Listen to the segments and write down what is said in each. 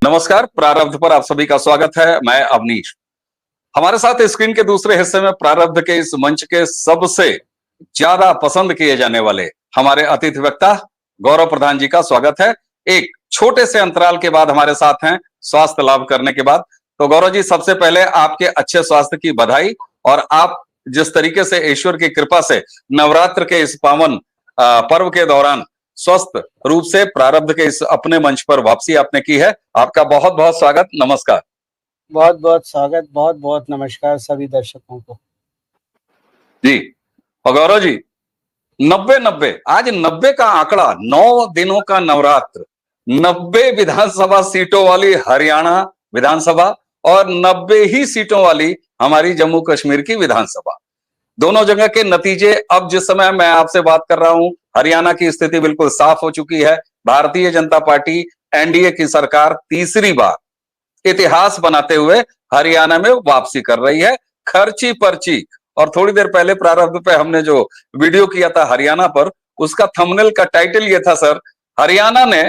नमस्कार। प्रारब्ध पर आप सभी का स्वागत है। मैं अवनीश। हमारे साथ स्क्रीन के दूसरे हिस्से में प्रारब्ध के इस मंच के सबसे ज्यादा पसंद किए जाने वाले हमारे अतिथि वक्ता गौरव प्रधान जी का स्वागत है। एक छोटे से अंतराल के बाद हमारे साथ हैं, स्वास्थ्य लाभ करने के बाद। तो गौरव जी, सबसे पहले आपके अच्छे स्वास्थ्य की बधाई। और आप जिस तरीके से ईश्वर की कृपा से नवरात्र के इस पावन पर्व के दौरान स्वस्थ रूप से प्रारब्ध के इस अपने मंच पर वापसी आपने की है, आपका बहुत बहुत स्वागत। नमस्कार। बहुत बहुत स्वागत, बहुत बहुत नमस्कार सभी दर्शकों को। जी। और गौरव जी, 90-90 आज 90 का आंकड़ा, 9 दिनों का नवरात्र, 90 विधानसभा सीटों वाली हरियाणा विधानसभा और 90 ही सीटों वाली हमारी जम्मू कश्मीर की विधानसभा। दोनों जगह के नतीजे अब जिस समय मैं आपसे बात कर रहा हूं, हरियाणा की स्थिति बिल्कुल साफ हो चुकी है। भारतीय जनता पार्टी एनडीए की सरकार तीसरी बार इतिहास बनाते हुए हरियाणा में वापसी कर रही है। खर्ची पर्ची। और थोड़ी देर पहले प्रारंभ पे हमने जो वीडियो किया था हरियाणा पर, उसका थंबनेल का टाइटल ये था, सर, हरियाणा ने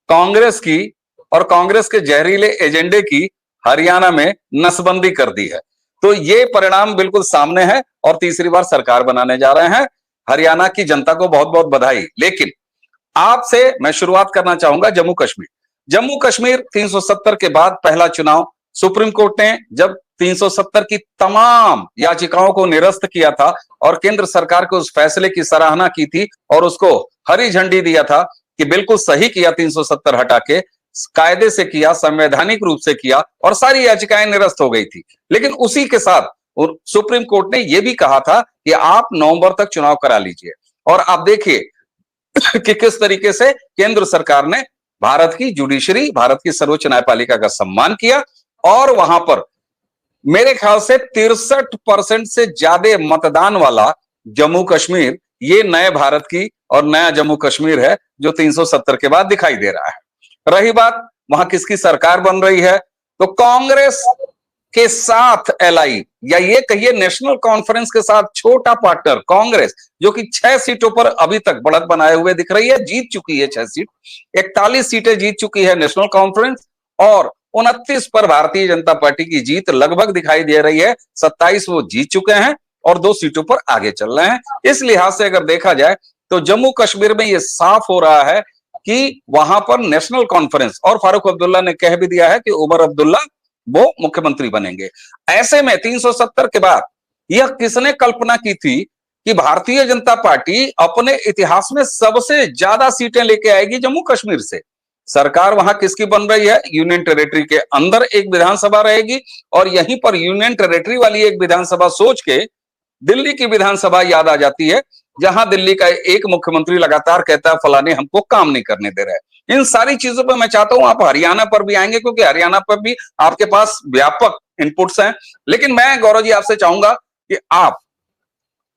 कांग्रेस की और कांग्रेस के जहरीले एजेंडे की हरियाणा में नसबंदी कर दी है। तो ये परिणाम बिल्कुल सामने है और तीसरी बार सरकार बनाने जा रहे हैं। हरियाणा की जनता को बहुत बहुत बधाई। लेकिन आपसे मैं शुरुआत करना चाहूंगा जम्मू कश्मीर। जम्मू कश्मीर 370 के बाद पहला चुनाव। सुप्रीम कोर्ट ने जब 370 की तमाम याचिकाओं को निरस्त किया था और केंद्र सरकार के उस फैसले की सराहना की थी और उसको हरी झंडी दिया था कि बिल्कुल सही किया, 370 हटा के कायदे से किया, संवैधानिक रूप से किया और सारी याचिकाएं निरस्त हो गई थी। लेकिन उसी के साथ सुप्रीम कोर्ट ने यह भी कहा था कि आप नवंबर तक चुनाव करा लीजिए। और आप देखिए कि किस तरीके से केंद्र सरकार ने भारत की जुडिशरी, भारत की सर्वोच्च न्यायपालिका का सम्मान किया और वहां पर मेरे ख्याल से 63% से ज्यादा मतदान वाला जम्मू कश्मीर, ये नए भारत की और नया जम्मू कश्मीर है जो 370 के बाद दिखाई दे रहा है। रही बात वहां किसकी सरकार बन रही है, तो कांग्रेस के साथ एलआई या ये कहिए नेशनल कॉन्फ्रेंस के साथ छोटा पार्टनर कांग्रेस, जो कि 6 सीटों पर अभी तक बढ़त बनाए हुए दिख रही है, जीत चुकी है 6 सीट, 41 सीटें जीत चुकी है नेशनल कॉन्फ्रेंस और 29 पर भारतीय जनता पार्टी की जीत लगभग दिखाई दे रही है। 27 वो जीत चुके हैं और 2 सीटों पर आगे चल रहे हैं। इस लिहाज से अगर देखा जाए तो जम्मू कश्मीर में यह साफ हो रहा है कि वहां पर नेशनल कॉन्फ्रेंस और फारूक अब्दुल्ला ने कह भी दिया है कि उमर अब्दुल्ला वो मुख्यमंत्री बनेंगे। ऐसे में 370 के बाद यह किसने कल्पना की थी कि भारतीय जनता पार्टी अपने इतिहास में सबसे ज्यादा सीटें लेके आएगी जम्मू कश्मीर से। सरकार वहां किसकी बन रही है, यूनियन टेरिटरी के अंदर एक विधानसभा रहेगी और यहीं पर यूनियन टेरिटरी वाली एक विधानसभा सोच के दिल्ली की विधानसभा याद आ जाती है, जहां दिल्ली का एक मुख्यमंत्री लगातार कहता है फलाने हमको काम नहीं करने दे रहे। इन सारी चीजों पर मैं चाहता हूं आप हरियाणा पर भी आएंगे क्योंकि हरियाणा पर भी आपके पास व्यापक इनपुट्स हैं। लेकिन मैं गौरव जी आपसे चाहूंगा कि आप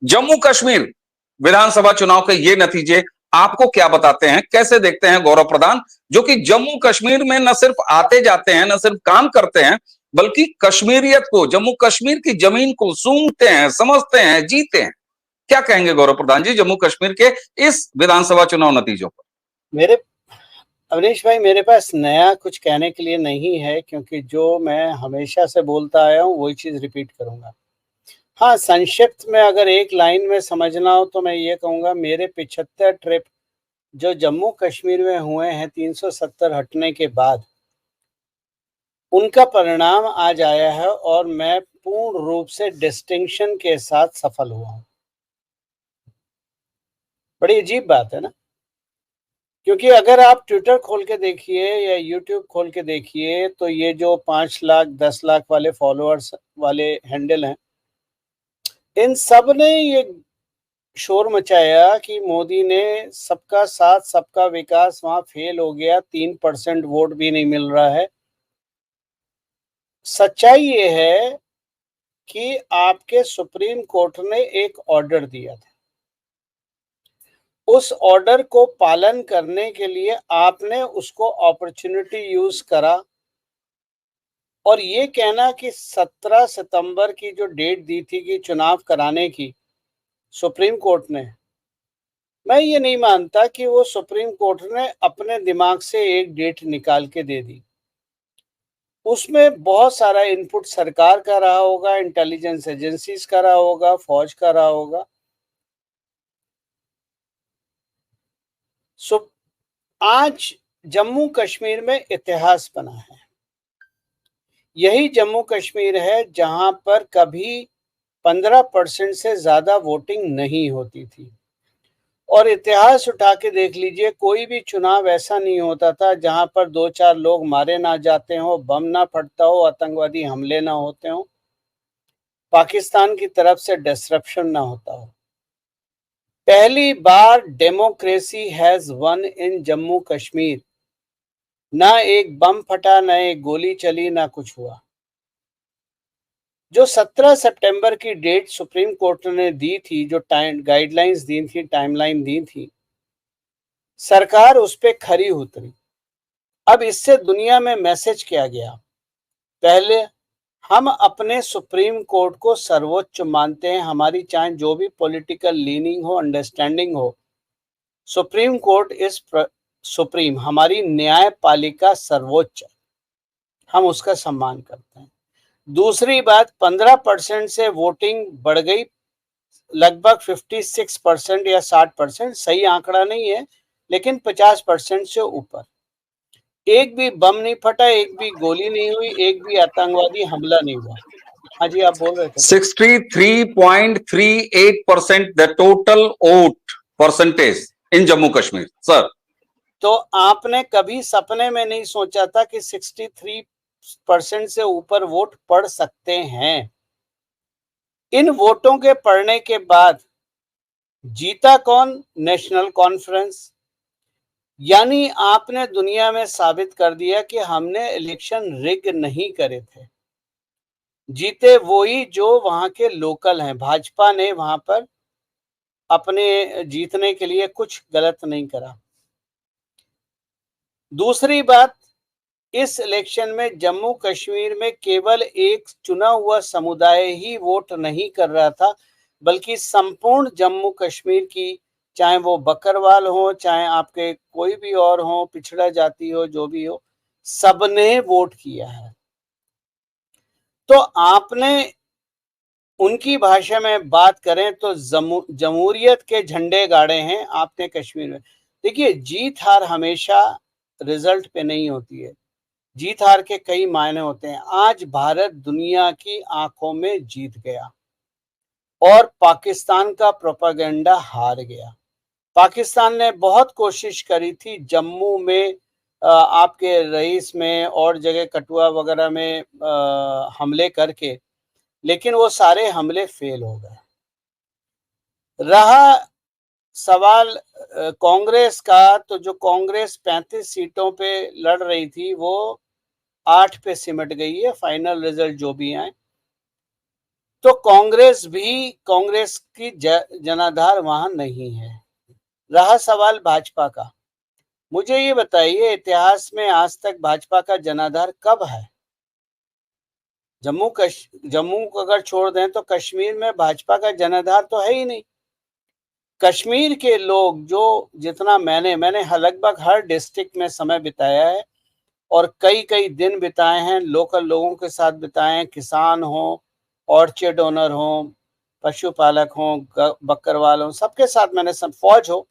जम्मू कश्मीर विधानसभा चुनाव के ये नतीजे आपको क्या बताते हैं, कैसे देखते हैं गौरव प्रधान, जो कि जम्मू कश्मीर में न सिर्फ आते जाते हैं, न सिर्फ काम करते हैं, बल्कि कश्मीरियत को, जम्मू कश्मीर की जमीन को सूंघते हैं, समझते हैं, जीते हैं। क्या कहेंगे गौरव प्रधान जी जम्मू कश्मीर के इस विधानसभा चुनाव नतीजों पर? मेरे अवनीश भाई, मेरे पास नया कुछ कहने के लिए नहीं है, क्योंकि जो मैं हमेशा से बोलता आया हूँ वही चीज रिपीट करूंगा। हाँ, संक्षिप्त में अगर एक लाइन में समझना हो तो मैं ये कहूंगा, मेरे 75 ट्रिप जो जम्मू कश्मीर में हुए हैं 370 हटने के बाद, उनका परिणाम आज आया है और मैं पूर्ण रूप से डिस्टिंक्शन के साथ सफल हुआ हूं। बड़ी अजीब बात है ना, क्योंकि अगर आप ट्विटर खोल के देखिए या यूट्यूब खोल के देखिए तो ये जो 5 लाख 10 लाख वाले फॉलोअर्स वाले हैंडल हैं, इन सब ने ये शोर मचाया कि मोदी ने सबका साथ सबका विकास वहां फेल हो गया, 3% वोट भी नहीं मिल रहा है। सच्चाई ये है कि आपके सुप्रीम कोर्ट ने एक ऑर्डर दिया था, उस ऑर्डर को पालन करने के लिए आपने उसको अपॉर्चुनिटी यूज करा और ये कहना कि 17 सितंबर की जो डेट दी थी कि चुनाव कराने की सुप्रीम कोर्ट ने, मैं ये नहीं मानता कि वो सुप्रीम कोर्ट ने अपने दिमाग से एक डेट निकाल के दे दी। उसमें बहुत सारा इनपुट सरकार का रहा होगा, इंटेलिजेंस एजेंसीज का रहा होगा, फौज का रहा होगा। सो आज जम्मू कश्मीर में इतिहास बना है। यही जम्मू कश्मीर है जहां पर कभी 15% से ज्यादा वोटिंग नहीं होती थी। और इतिहास उठा के देख लीजिए, कोई भी चुनाव ऐसा नहीं होता था जहां पर 2-4 लोग मारे ना जाते हो, बम ना फटता हो, आतंकवादी हमले ना होते हो, पाकिस्तान की तरफ से डिसरप्शन ना होता हो। पहली बार democracy has won in Jammu Kashmir. ना एक बम फटा, ना एक गोली चली, ना कुछ हुआ। जो 17 सितंबर की डेट सुप्रीम कोर्ट ने दी थी, जो टाइम गाइडलाइंस दी थी, टाइमलाइन दी थी, सरकार उस पे खरी उतरी। अब इससे दुनिया में मैसेज क्या गया? पहले हम अपने सुप्रीम कोर्ट को सर्वोच्च मानते हैं, हमारी चाहे जो भी पॉलिटिकल लीनिंग हो, अंडरस्टैंडिंग हो, सुप्रीम कोर्ट इज सुप्रीम, हमारी न्यायपालिका सर्वोच्च, हम उसका सम्मान करते हैं। दूसरी बात, 15% से वोटिंग बढ़ गई लगभग 56% या 60%, सही आंकड़ा नहीं है, लेकिन 50% से ऊपर। एक भी बम नहीं फटा, एक भी गोली नहीं हुई, एक भी आतंकवादी हमला नहीं हुआ। हाँ जी, आप बोल रहे थे। 63.38% the total vote percentage in Jammu Kashmir, sir. तो आपने कभी सपने में नहीं सोचा था कि 63% से ऊपर वोट पड़ सकते हैं। इन वोटों के पड़ने के बाद जीता कौन? National conference. यानी आपने दुनिया में साबित कर दिया कि हमने इलेक्शन रिग नहीं करे थे। जीते वही जो वहां के लोकल हैं। भाजपा ने वहां पर अपने जीतने के लिए कुछ गलत नहीं करा। दूसरी बात, इस इलेक्शन में जम्मू कश्मीर में केवल एक चुना हुआ समुदाय ही वोट नहीं कर रहा था, बल्कि संपूर्ण जम्मू कश्मीर की, चाहे वो बकरवाल हो, चाहे आपके कोई भी और हो, पिछड़ा जाति हो, जो भी हो, सबने वोट किया है। तो आपने उनकी भाषा में बात करें तो जमहूरियत के झंडे गाड़े हैं आपने कश्मीर में। देखिए, जीत हार हमेशा रिजल्ट पे नहीं होती है, जीत हार के कई मायने होते हैं। आज भारत दुनिया की आंखों में जीत गया और पाकिस्तान का प्रोपेगेंडा हार गया। पाकिस्तान ने बहुत कोशिश करी थी जम्मू में, आपके रईस में और जगह कठुआ वगैरह में हमले करके, लेकिन वो सारे हमले फेल हो गए। रहा सवाल कांग्रेस का, तो जो कांग्रेस 35 सीटों पे लड़ रही थी वो 8 पे सिमट गई है, फाइनल रिजल्ट जो भी आए। तो कांग्रेस की जनाधार वहां नहीं है। रहा सवाल भाजपा का, मुझे ये बताइए, इतिहास में आज तक भाजपा का जनाधार कब है? जम्मू को अगर छोड़ दें तो कश्मीर में भाजपा का जनाधार तो है ही नहीं। कश्मीर के लोग, जो जितना मैंने लगभग हर डिस्ट्रिक्ट में समय बिताया है और कई कई दिन बिताए हैं, लोकल लोगों के साथ बिताए हैं, किसान हो, ऑर्चर्ड ओनर हो, पशुपालक हो, बकरवाल हो, सबके साथ मैंने सब, फौज हो।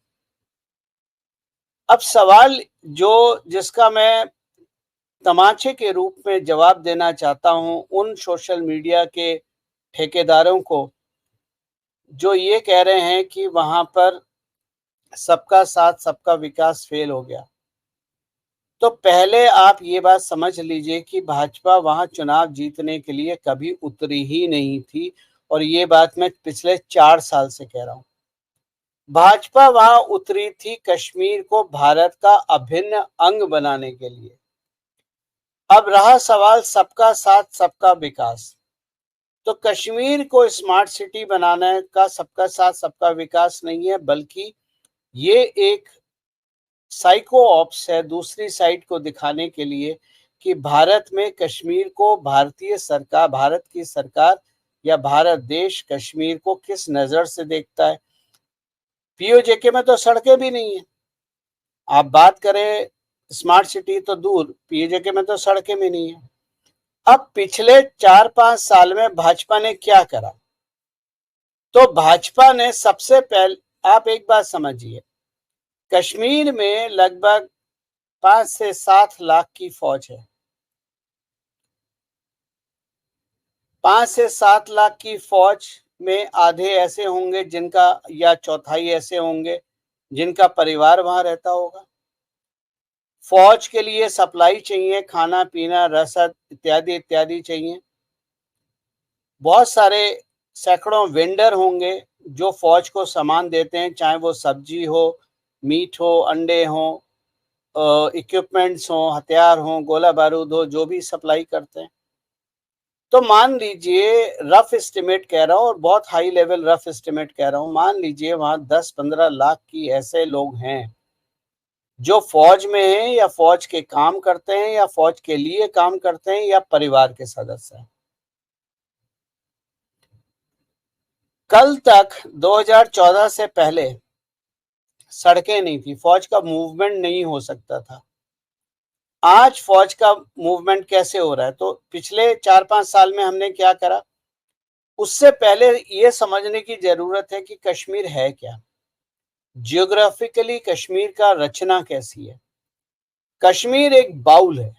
अब सवाल जिसका मैं तमाचे के रूप में जवाब देना चाहता हूं उन सोशल मीडिया के ठेकेदारों को जो ये कह रहे हैं कि वहां पर सबका साथ सबका विकास फेल हो गया, तो पहले आप ये बात समझ लीजिए कि भाजपा वहां चुनाव जीतने के लिए कभी उतरी ही नहीं थी। और ये बात मैं पिछले 4 साल से कह रहा हूं। भाजपा वहां उतरी थी कश्मीर को भारत का अभिन्न अंग बनाने के लिए। अब रहा सवाल सबका साथ सबका विकास, तो कश्मीर को स्मार्ट सिटी बनाने का सबका साथ सबका विकास नहीं है, बल्कि ये एक साइको ऑप्स है दूसरी साइड को दिखाने के लिए कि भारत में कश्मीर को भारत की सरकार या भारत देश कश्मीर को किस नजर से देखता है। पीओजेके में तो सड़कें भी नहीं है। आप बात करें स्मार्ट सिटी तो दूर, पीओजेके में तो सड़कें भी नहीं है। अब पिछले 4-5 साल में भाजपा ने क्या करा? तो भाजपा ने सबसे पहले, आप एक बात समझिए, कश्मीर में लगभग 5 से 7 लाख की फौज है। 5 से 7 लाख की फौज में आधे ऐसे होंगे जिनका, या चौथाई ऐसे होंगे जिनका परिवार वहां रहता होगा। फौज के लिए सप्लाई चाहिए, खाना पीना, रसद इत्यादि इत्यादि चाहिए। बहुत सारे सैकड़ों वेंडर होंगे जो फौज को सामान देते हैं, चाहे वो सब्जी हो, मीट हो, अंडे हो, इक्विपमेंट्स हो, हथियार हो, गोला बारूद हो, जो भी सप्लाई करते हैं। तो मान लीजिए, रफ एस्टिमेट कह रहा हूँ और बहुत हाई लेवल रफ एस्टिमेट कह रहा हूँ, मान लीजिए वहां 10-15 लाख की ऐसे लोग हैं जो फौज में हैं, या फौज के काम करते हैं, या फौज के लिए काम करते हैं, या परिवार के सदस्य हैं। कल तक 2014 से पहले सड़कें नहीं थी, फौज का मूवमेंट नहीं हो सकता था। आज फौज का मूवमेंट कैसे हो रहा है? तो पिछले 4-5 साल में हमने क्या करा, उससे पहले यह समझने की जरूरत है कि कश्मीर है क्या, जियोग्राफिकली कश्मीर का रचना कैसी है। कश्मीर एक बाउल है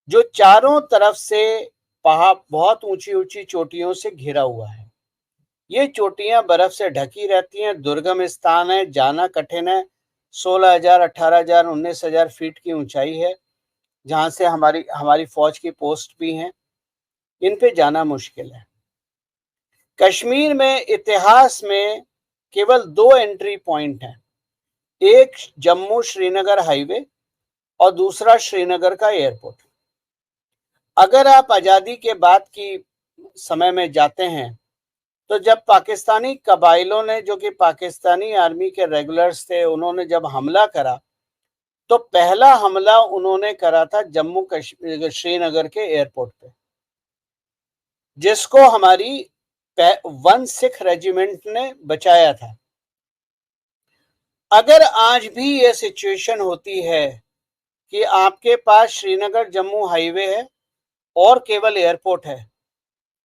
जो चारों तरफ से पहाड़, बहुत ऊंची ऊंची चोटियों से घिरा हुआ है। ये चोटियां बर्फ से ढकी रहती हैं, दुर्गम स्थान है, जाना कठिन है। 16,000, 18,000, 19,000 फीट की ऊंचाई है, जहां से हमारी हमारी फौज की पोस्ट भी हैं। इन पे जाना मुश्किल है। कश्मीर में इतिहास में केवल 2 एंट्री पॉइंट हैं, एक जम्मू श्रीनगर हाईवे और दूसरा श्रीनगर का एयरपोर्ट। अगर आप आजादी के बाद की समय में जाते हैं, तो जब पाकिस्तानी कबाइलों ने, जो कि पाकिस्तानी आर्मी के रेगुलर्स थे, उन्होंने जब हमला करा, तो पहला हमला उन्होंने करा था जम्मू कश्मीर श्रीनगर के एयरपोर्ट पे, जिसको हमारी 1 सिख रेजिमेंट ने बचाया था। अगर आज भी ये सिचुएशन होती है कि आपके पास श्रीनगर जम्मू हाईवे है और केवल एयरपोर्ट है,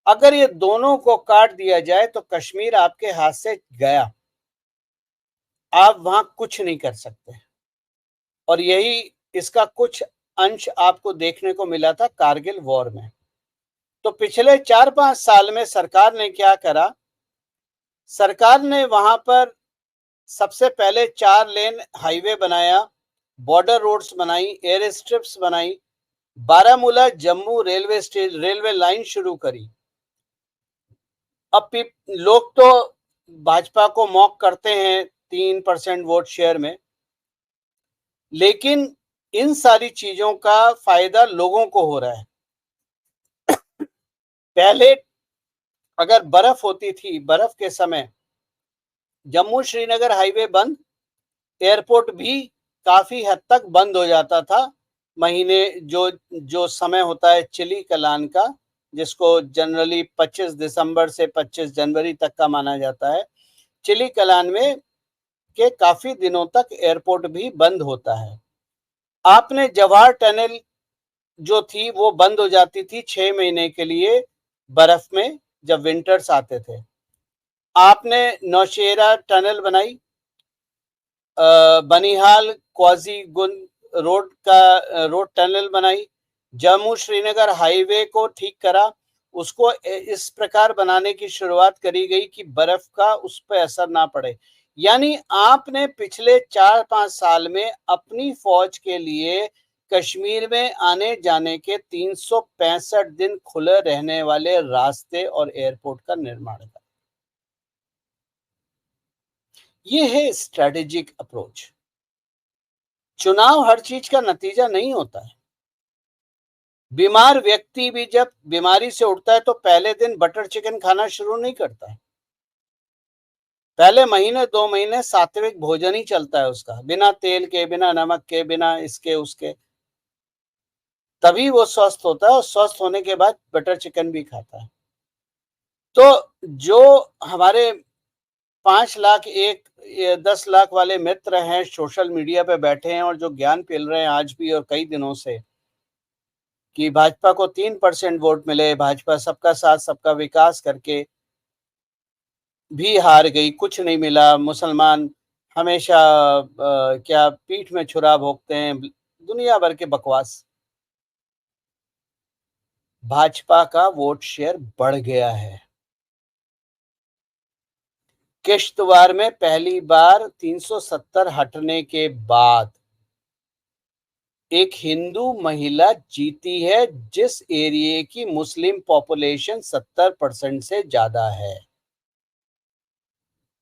अगर ये दोनों को काट दिया जाए तो कश्मीर आपके हाथ से गया, आप वहां कुछ नहीं कर सकते। और यही इसका कुछ अंश आपको देखने को मिला था कारगिल वॉर में। तो पिछले 4-5 साल में सरकार ने क्या करा, सरकार ने वहां पर सबसे पहले 4 लेन हाईवे बनाया, बॉर्डर रोड्स बनाई, एयर स्ट्रिप्स बनाई, बारामूला जम्मू रेलवे लाइन शुरू करी। अब लोग तो भाजपा को मॉक करते हैं 3% वोट शेयर में, लेकिन इन सारी चीजों का फायदा लोगों को हो रहा है। पहले अगर बर्फ होती थी, बर्फ के समय जम्मू श्रीनगर हाईवे बंद, एयरपोर्ट भी काफी हद तक बंद हो जाता था। महीने जो जो समय होता है चिली कलान का, जिसको जनरली 25 दिसंबर से 25 जनवरी तक का माना जाता है, चिली कलान में के काफी दिनों तक एयरपोर्ट भी बंद होता है। आपने जवाहर टनल जो थी वो बंद हो जाती थी 6 महीने के लिए बर्फ में, जब विंटर्स आते थे। आपने नौशेरा टनल बनाई, बनिहाल क्वाजी गुंद रोड टनल बनाई, जम्मू श्रीनगर हाईवे को ठीक करा, उसको इस प्रकार बनाने की शुरुआत करी गई कि बर्फ का उस पर असर ना पड़े। यानी आपने पिछले 4-5 साल में अपनी फौज के लिए कश्मीर में आने जाने के 365 दिन खुले रहने वाले रास्ते और एयरपोर्ट का निर्माण करा। ये है स्ट्रेटेजिक अप्रोच। चुनाव हर चीज का नतीजा नहीं होता है। बीमार व्यक्ति भी जब बीमारी से उठता है तो पहले दिन बटर चिकन खाना शुरू नहीं करता है। पहले महीने 2 महीने सात्विक भोजन ही चलता है उसका, बिना तेल के, बिना नमक के, बिना इसके उसके, तभी वो स्वस्थ होता है, और स्वस्थ होने के बाद बटर चिकन भी खाता है। तो जो हमारे 5 लाख 10 लाख वाले मित्र हैं, सोशल मीडिया पे बैठे हैं और जो ज्ञान पिल रहे हैं आज भी और कई दिनों से, कि भाजपा को 3% वोट मिले, भाजपा सबका साथ सबका विकास करके भी हार गई, कुछ नहीं मिला, मुसलमान हमेशा क्या पीठ में छुरा भोंकते हैं, दुनिया भर के बकवास। भाजपा का वोट शेयर बढ़ गया है। किश्तवाड़ में पहली बार 370 हटने के बाद एक हिंदू महिला जीती है, जिस एरिया की मुस्लिम पॉपुलेशन 70% से ज्यादा है।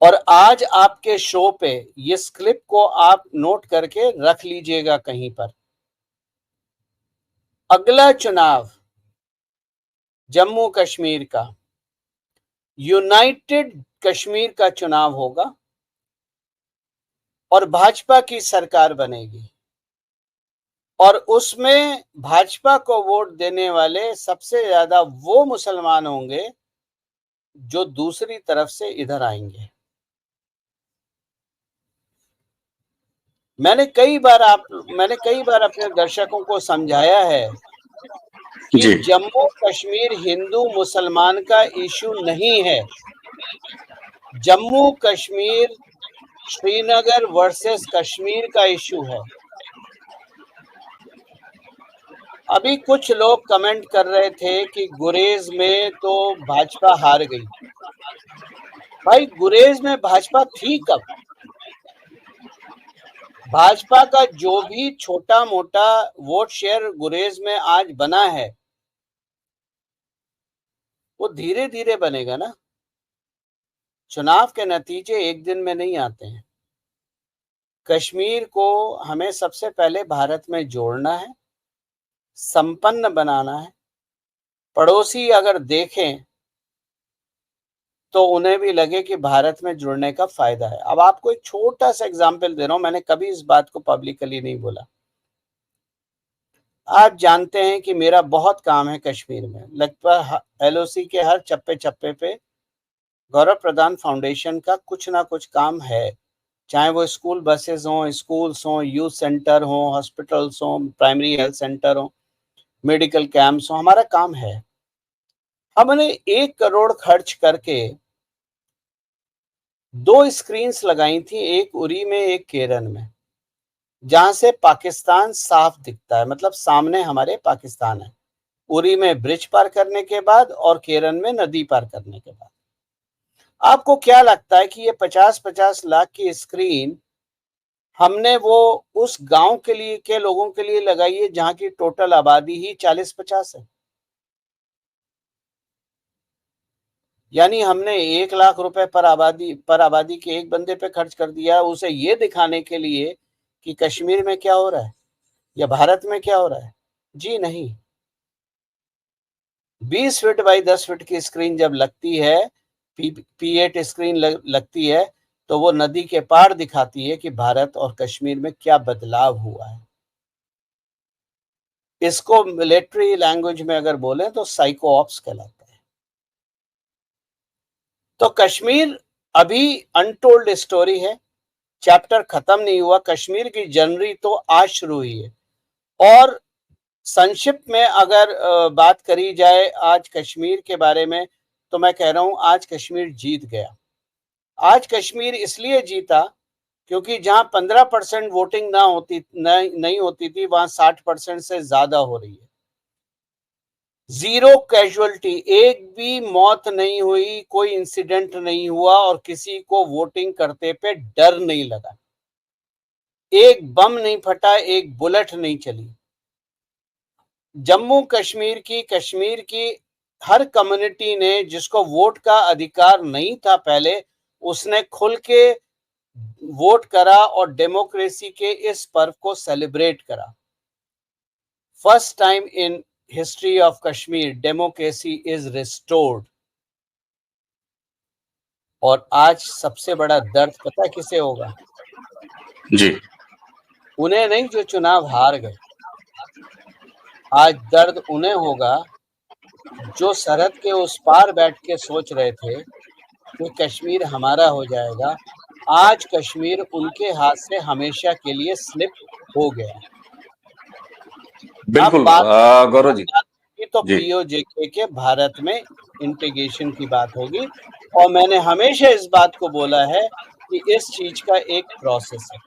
और आज आपके शो पे इस क्लिप को आप नोट करके रख लीजिएगा कहीं पर। अगला चुनाव जम्मू कश्मीर का यूनाइटेड कश्मीर का चुनाव होगा और भाजपा की सरकार बनेगी, और उसमें भाजपा को वोट देने वाले सबसे ज्यादा वो मुसलमान होंगे जो दूसरी तरफ से इधर आएंगे। मैंने कई बार अपने दर्शकों को समझाया है कि जी जम्मू कश्मीर हिंदू मुसलमान का इशू नहीं है। जम्मू कश्मीर श्रीनगर वर्सेस कश्मीर का इशू है। अभी कुछ लोग कमेंट कर रहे थे कि गुरेज में तो भाजपा हार गई। भाई, गुरेज में भाजपा थी कब? भाजपा का जो भी छोटा मोटा वोट शेयर गुरेज में आज बना है, वो धीरे धीरे बनेगा ना। चुनाव के नतीजे एक दिन में नहीं आते हैं। कश्मीर को हमें सबसे पहले भारत में जोड़ना है, संपन्न बनाना है। पड़ोसी अगर देखें तो उन्हें भी लगे कि भारत में जुड़ने का फायदा है। अब आपको एक छोटा सा एग्जाम्पल दे रहा हूं, मैंने कभी इस बात को पब्लिकली नहीं बोला। आप जानते हैं कि मेरा बहुत काम है कश्मीर में। लगभग LOC के हर चप्पे चप्पे पे गौरव प्रधान फाउंडेशन का कुछ ना कुछ काम है, चाहे वो स्कूल बसेस हों, स्कूल्स हों, यूथ सेंटर हों, हॉस्पिटल्स हों, प्राइमरी हेल्थ सेंटर हों, मेडिकल कैंप्स हों, हमारा काम है। हमने 1 करोड़ खर्च करके 2 स्क्रीन्स लगाई थी, एक उरी में, एक केरन में, जहां से पाकिस्तान साफ दिखता है, मतलब सामने हमारे पाकिस्तान है। उरी में ब्रिज पार करने के बाद और केरन में नदी पार करने के बाद। आपको क्या लगता है कि ये 50-50 लाख की स्क्रीन हमने वो उस गांव के लिए के लोगों के लिए लगाई है जहां की टोटल आबादी ही 40-50 है? यानी हमने 1 लाख रुपए पर आबादी के एक बंदे पे खर्च कर दिया, उसे ये दिखाने के लिए कि कश्मीर में क्या हो रहा है या भारत में क्या हो रहा है। जी नहीं। 20 फीट बाई 10 फीट की स्क्रीन जब लगती है, P8 स्क्रीन लगती है, तो वो नदी के पार दिखाती है कि भारत और कश्मीर में क्या बदलाव हुआ है। इसको मिलिट्री लैंग्वेज में अगर बोलें तो साइको ऑप्स कहलाता है। तो कश्मीर अभी अनटोल्ड स्टोरी है, चैप्टर खत्म नहीं हुआ। कश्मीर की जर्नी तो आज शुरू हुई है। और संक्षिप्त में अगर बात करी जाए आज कश्मीर के बारे में, तो मैं कह रहा हूं आज कश्मीर जीत गया। आज कश्मीर इसलिए जीता क्योंकि जहां 15% वोटिंग नहीं होती थी, वहां 60% से ज्यादा हो रही है। 0 कैजुअलिटी, एक भी मौत नहीं हुई, कोई इंसिडेंट नहीं हुआ और किसी को वोटिंग करते पे डर नहीं लगा। एक बम नहीं फटा, एक बुलेट नहीं चली। जम्मू कश्मीर की हर कम्युनिटी ने, जिसको वोट का अधिकार नहीं था पहले, उसने खुल के वोट करा और डेमोक्रेसी के इस पर्व को सेलिब्रेट करा। First time in history of Kashmir democracy is restored. और आज सबसे बड़ा दर्द पता किसे होगा? जी उन्हें नहीं जो चुनाव हार गए। आज दर्द उन्हें होगा जो सरहद के उस पार बैठ के सोच रहे थे कि कश्मीर हमारा हो जाएगा। आज कश्मीर उनके हाथ से हमेशा के लिए स्लिप हो गया। बिल्कुल गौरव जी। तो जी पीओजेके के भारत में इंटीग्रेशन की बात होगी, और मैंने हमेशा इस बात को बोला है कि इस चीज का एक प्रोसेस है।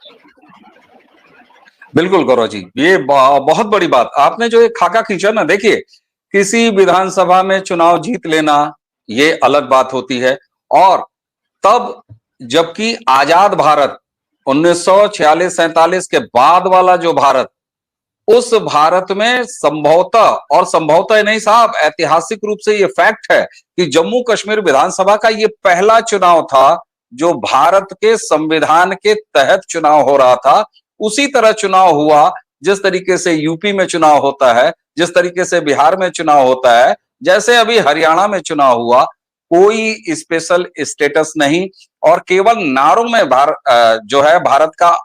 बिल्कुल गौरव जी, ये बहुत बड़ी बात आपने जो एक खाका खींचा ना। देखिए, किसी विधानसभा में चुनाव जीत लेना ये अलग बात होती है, और तब जबकि आजाद भारत 1946-47 के बाद वाला जो भारत, उस भारत में संभवतः, और संभवतः नहीं साहब, ऐतिहासिक रूप से ये फैक्ट है कि जम्मू कश्मीर विधानसभा का ये पहला चुनाव था जो भारत के संविधान के तहत चुनाव हो रहा था। उसी तरह चुनाव हुआ जिस तरीके से यूपी में चुनाव होता है, जिस तरीके से बिहार में चुनाव होता है, जैसे अभी हरियाणा में चुनाव हुआ। कोई स्पेशल स्टेटस नहीं, और केवल नारों में जो है भारत का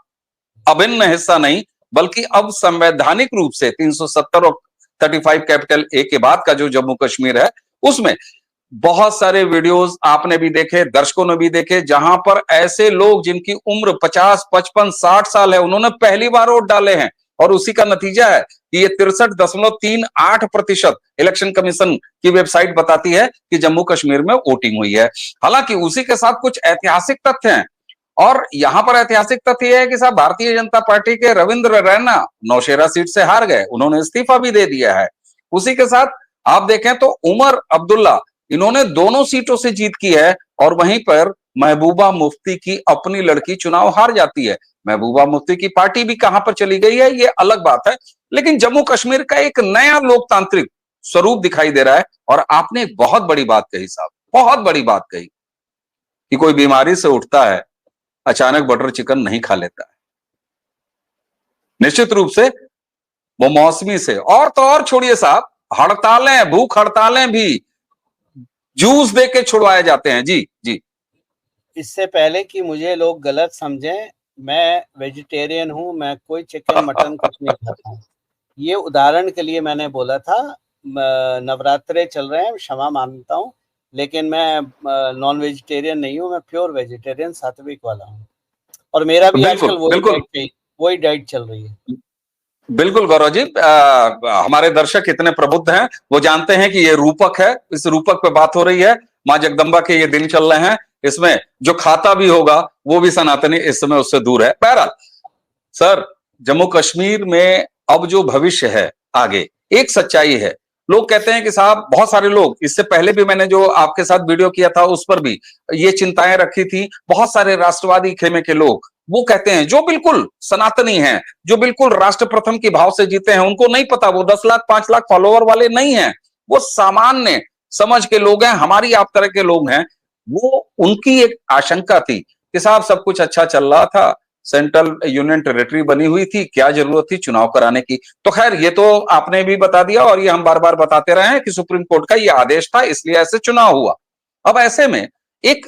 अभिन्न हिस्सा नहीं, बल्कि अब संवैधानिक रूप से 370 और 35 कैपिटल ए के बाद का जो जम्मू कश्मीर है, उसमें बहुत सारे वीडियोस आपने भी देखे, दर्शकों ने भी देखे, जहां पर ऐसे लोग जिनकी उम्र 50, 55, 60 साल है, उन्होंने पहली बार वोट डाले हैं, और उसी का नतीजा है कि ये 63.38% इलेक्शन कमीशन की वेबसाइट बताती है कि जम्मू कश्मीर में वोटिंग हुई है। हालांकि उसी के साथ कुछ ऐतिहासिक तथ्य हैं, और यहां पर ऐतिहासिक तथ्य यह है कि साहब भारतीय जनता पार्टी के रविंद्र रैना नौशेरा सीट से हार गए, उन्होंने इस्तीफा भी दे दिया है। उसी के साथ आप देखें तो उमर अब्दुल्ला, इन्होंने दोनों सीटों से जीत की है, और वहीं पर महबूबा मुफ्ती की अपनी लड़की चुनाव हार जाती है। महबूबा मुफ्ती की पार्टी भी कहां पर चली गई है ये अलग बात है, लेकिन जम्मू कश्मीर का एक नया लोकतांत्रिक स्वरूप दिखाई दे रहा है। और आपने एक बहुत बड़ी बात कही साहब, बहुत बड़ी बात कही कि कोई बीमारी से उठता है, अचानक बटर चिकन नहीं खा लेता है। निश्चित रूप से वो मौसमी से, और तो और छोड़िए साहब, हड़तालें, भूख हड़तालें भी जूस दे के छुड़वाए जाते हैं। जी जी। इससे पहले कि मुझे लोग गलत समझें, मैं वेजिटेरियन हूं, मैं कोई चिकन मटन कुछ नहीं खाता हूं। ये उदाहरण के लिए मैंने बोला था। नवरात्रे चल रहे हैं, क्षमा मांगता हूं, लेकिन मैं नॉन वेजिटेरियन नहीं हूं, मैं प्योर वेजिटेरियन सात्विक वाला हूं, और मेरा भी बिल्कुल आजकल बिल्कुल वही डाइट चल रही है। बिल्कुल गौरव जी, हमारे दर्शक इतने प्रबुद्ध हैं, वो जानते हैं कि ये रूपक है, इस रूपक पे बात हो रही है। मां जगदंबा के ये दिन चल रहे हैं, इसमें जो खाता भी होगा वो भी सनातनी इस समय उससे दूर है। बहरहाल सर, जम्मू कश्मीर में अब जो भविष्य है आगे, एक सच्चाई है। लोग कहते हैं कि साहब, बहुत सारे लोग, इससे पहले भी मैंने जो आपके साथ वीडियो किया था उस पर भी ये चिंताएं रखी थी, बहुत सारे राष्ट्रवादी खेमे के लोग वो कहते हैं, जो बिल्कुल सनातनी हैं, जो बिल्कुल राष्ट्र प्रथम के भाव से जीते हैं, उनको नहीं पता, वो 10 लाख 5 लाख फॉलोवर वाले नहीं हैं, वो सामान्य समझ के लोग हैं, हमारी आप तरह के लोग हैं। वो उनकी एक आशंका थी कि साहब सब कुछ अच्छा चल रहा था, सेंट्रल यूनियन टेरिटरी बनी हुई थी, क्या जरूरत थी चुनाव कराने की। तो खैर ये तो आपने भी बता दिया, और ये हम बार बार बताते रहे हैं कि सुप्रीम कोर्ट का ये आदेश था, इसलिए ऐसे चुनाव हुआ। अब ऐसे में एक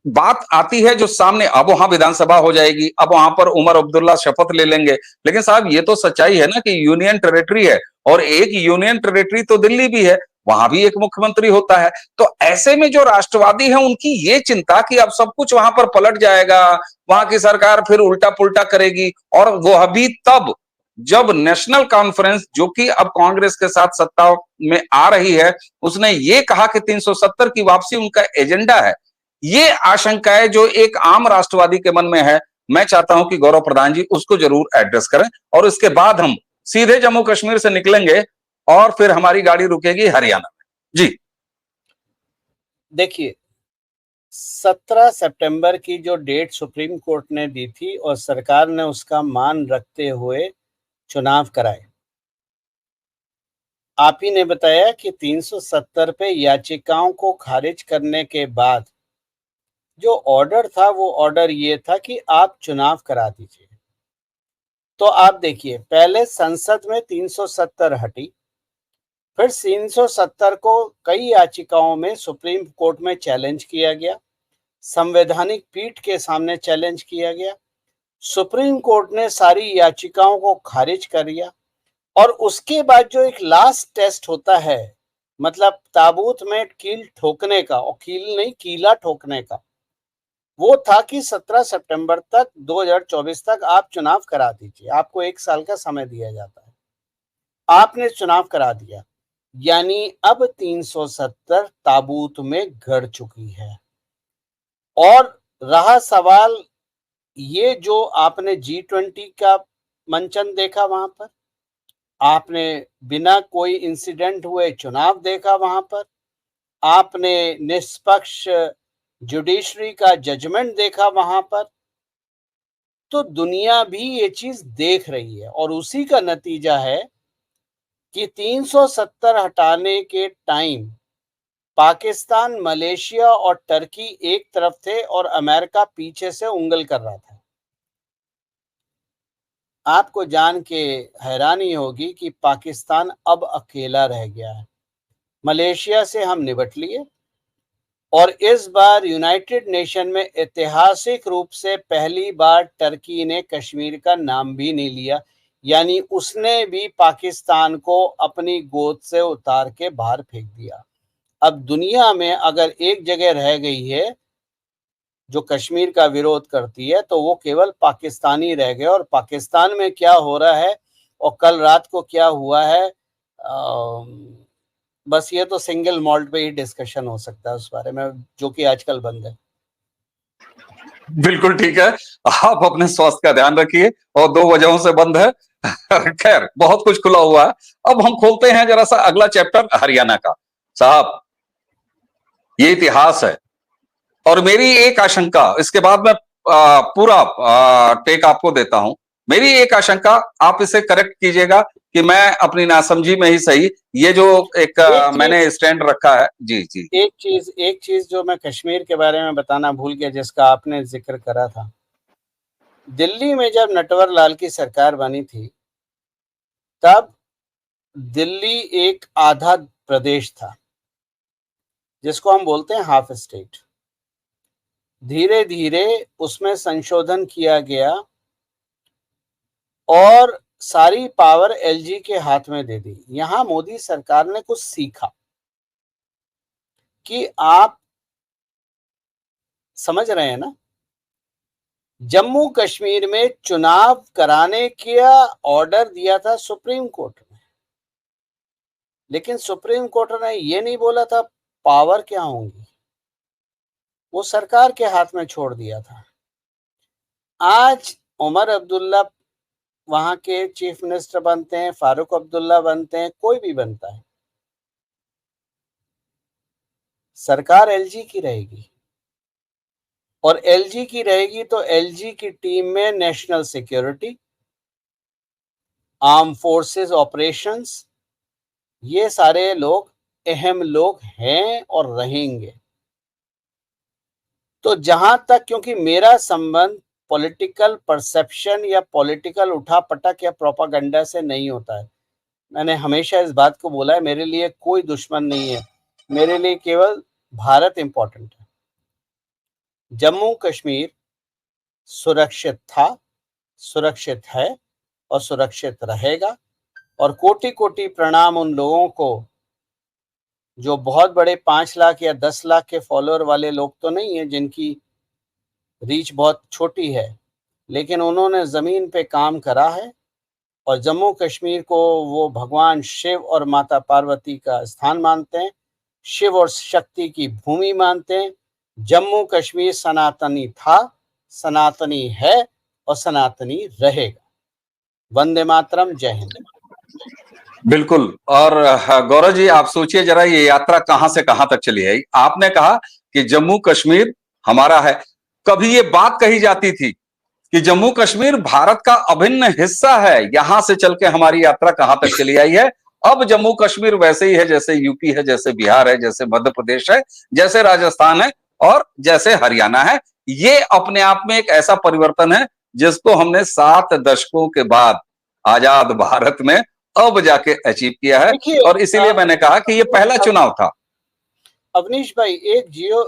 बात आती है जो सामने, अब वहां विधानसभा हो जाएगी, अब वहां पर उमर अब्दुल्ला शपथ ले लेंगे, लेकिन साहब ये तो सच्चाई है ना कि यूनियन टेरिटरी है, और एक यूनियन टेरिटरी तो दिल्ली भी है, वहां भी एक मुख्यमंत्री होता है। तो ऐसे में जो राष्ट्रवादी है उनकी ये चिंता कि अब सब कुछ वहां पर पलट जाएगा, वहां की सरकार फिर उल्टा पुल्टा करेगी, और वो अभी तब जब नेशनल कॉन्फ्रेंस, जो कि अब कांग्रेस के साथ सत्ता में आ रही है, उसने ये कहा कि 370 की वापसी उनका एजेंडा है। ये आशंकाएं जो एक आम राष्ट्रवादी के मन में है, मैं चाहता हूं कि गौरव प्रधान जी उसको जरूर एड्रेस करें, और इसके बाद हम सीधे जम्मू कश्मीर से निकलेंगे और फिर हमारी गाड़ी रुकेगी हरियाणा में। जी देखिए, 17 सितंबर की जो डेट सुप्रीम कोर्ट ने दी थी और सरकार ने उसका मान रखते हुए चुनाव कराए। आप ही ने बताया कि 370 पे याचिकाओं को खारिज करने के बाद जो ऑर्डर था, वो ऑर्डर ये था कि आप चुनाव करा दीजिए। तो आप देखिए, पहले संसद में 370 हटी, फिर 370 को कई याचिकाओं में सुप्रीम कोर्ट में चैलेंज किया गया, संवैधानिक पीठ के सामने चैलेंज किया गया, सुप्रीम कोर्ट ने सारी याचिकाओं को खारिज कर दिया, और उसके बाद जो एक लास्ट टेस्ट होता है, मतलब ताबूत में कील ठोकने का, और कील नहीं कीला ठोकने का, वो था कि 17 सितंबर तक 2024 तक आप चुनाव करा दीजिए, आपको 1 साल का समय दिया जाता है। आपने चुनाव करा दिया, यानी अब 370 ताबूत में गड़ चुकी है। और रहा सवाल ये, जो आपने G20 का मंचन देखा, वहां पर आपने बिना कोई इंसिडेंट हुए चुनाव देखा, वहां पर आपने निष्पक्ष जुडिशरी का जजमेंट देखा वहां पर, तो दुनिया भी ये चीज देख रही है। और उसी का नतीजा है कि 370 हटाने के टाइम पाकिस्तान, मलेशिया और टर्की एक तरफ थे और अमेरिका पीछे से उंगल कर रहा था। आपको जान के हैरानी होगी कि पाकिस्तान अब अकेला रह गया है। मलेशिया से हम निपट लिए और इस बार यूनाइटेड नेशन में ऐतिहासिक रूप से पहली बार टर्की ने कश्मीर का नाम भी नहीं लिया, यानी उसने भी पाकिस्तान को अपनी गोद से उतार के बाहर फेंक दिया। अब दुनिया में अगर एक जगह रह गई है जो कश्मीर का विरोध करती है, तो वो केवल पाकिस्तानी रह गए। और पाकिस्तान में क्या हो रहा है और कल रात को क्या हुआ है, बस ये तो सिंगल मॉल्ट पे ही डिस्कशन हो सकता है उस बारे में, जो कि आजकल बंद है। बिल्कुल ठीक है, आप अपने स्वास्थ्य का ध्यान रखिए, और 2 वजहों से बंद है। खैर, बहुत कुछ खुला हुआ है। अब हम खोलते हैं जरा सा अगला चैप्टर, हरियाणा का। साहब, ये इतिहास है, और मेरी एक आशंका, इसके बाद मैं पूरा टेक आपको देता हूं। मेरी एक आशंका, आप इसे करेक्ट कीजिएगा कि मैं अपनी नासमझी में ही सही, ये जो एक मैंने स्टैंड रखा है। जी जी। एक चीज जो मैं कश्मीर के बारे में बताना भूल गया, जिसका आपने जिक्र करा था। दिल्ली में जब नटवर लाल की सरकार बनी थी, तब दिल्ली एक आधा प्रदेश था, जिसको हम बोलते हैं हाफ स्टेट। धीरे धीरे उसमें संशोधन किया गया और सारी पावर एलजी के हाथ में दे दी। यहां मोदी सरकार ने कुछ सीखा कि आप समझ रहे हैं ना, जम्मू कश्मीर में चुनाव कराने का ऑर्डर दिया था सुप्रीम कोर्ट ने, लेकिन सुप्रीम कोर्ट ने यह नहीं बोला था पावर क्या होंगी, वो सरकार के हाथ में छोड़ दिया था। आज उमर अब्दुल्ला वहां के चीफ मिनिस्टर बनते हैं, फारूक अब्दुल्ला बनते हैं, कोई भी बनता है, सरकार एलजी की रहेगी। और एलजी की रहेगी तो एलजी की टीम में national security, arm forces operations, ये सारे लोग अहम लोग हैं और रहेंगे। तो जहां तक, क्योंकि मेरा संबंध पॉलिटिकल परसेप्शन या पॉलिटिकल उठापटक या प्रोपागंडा से नहीं होता है, मैंने हमेशा इस बात को बोला है, मेरे लिए कोई दुश्मन नहीं है, मेरे लिए केवल भारत इंपॉर्टेंट है। जम्मू कश्मीर सुरक्षित था, सुरक्षित है और सुरक्षित रहेगा। और कोटि कोटि प्रणाम उन लोगों को जो बहुत बड़े 5 लाख या 10 लाख के फॉलोअर वाले लोग तो नहीं है, जिनकी रीच बहुत छोटी है, लेकिन उन्होंने जमीन पे काम करा है और जम्मू कश्मीर को वो भगवान शिव और माता पार्वती का स्थान मानते हैं, शिव और शक्ति की भूमि मानते हैं। जम्मू कश्मीर सनातनी था, सनातनी है और सनातनी रहेगा। वंदे मातरम, जय हिंद। बिल्कुल। और गौरव जी, आप सोचिए जरा, ये यात्रा कहां से कहां तक चली है। आपने कहा कि जम्मू कश्मीर हमारा है। कभी ये बात कही जाती थी कि जम्मू कश्मीर भारत का अभिन्न हिस्सा है, यहां से चल के हमारी यात्रा कहां तक चली आई है। अब जम्मू कश्मीर वैसे ही है जैसे यूपी है, जैसे बिहार है, जैसे मध्य प्रदेश है, जैसे राजस्थान है और जैसे हरियाणा है। ये अपने आप में एक ऐसा परिवर्तन है जिसको हमने 7 दशकों के बाद आजाद भारत में अब जाके अचीव किया है। और इसीलिए मैंने कहा कि ये पहला चुनाव था। अवनीश भाई, एक जियो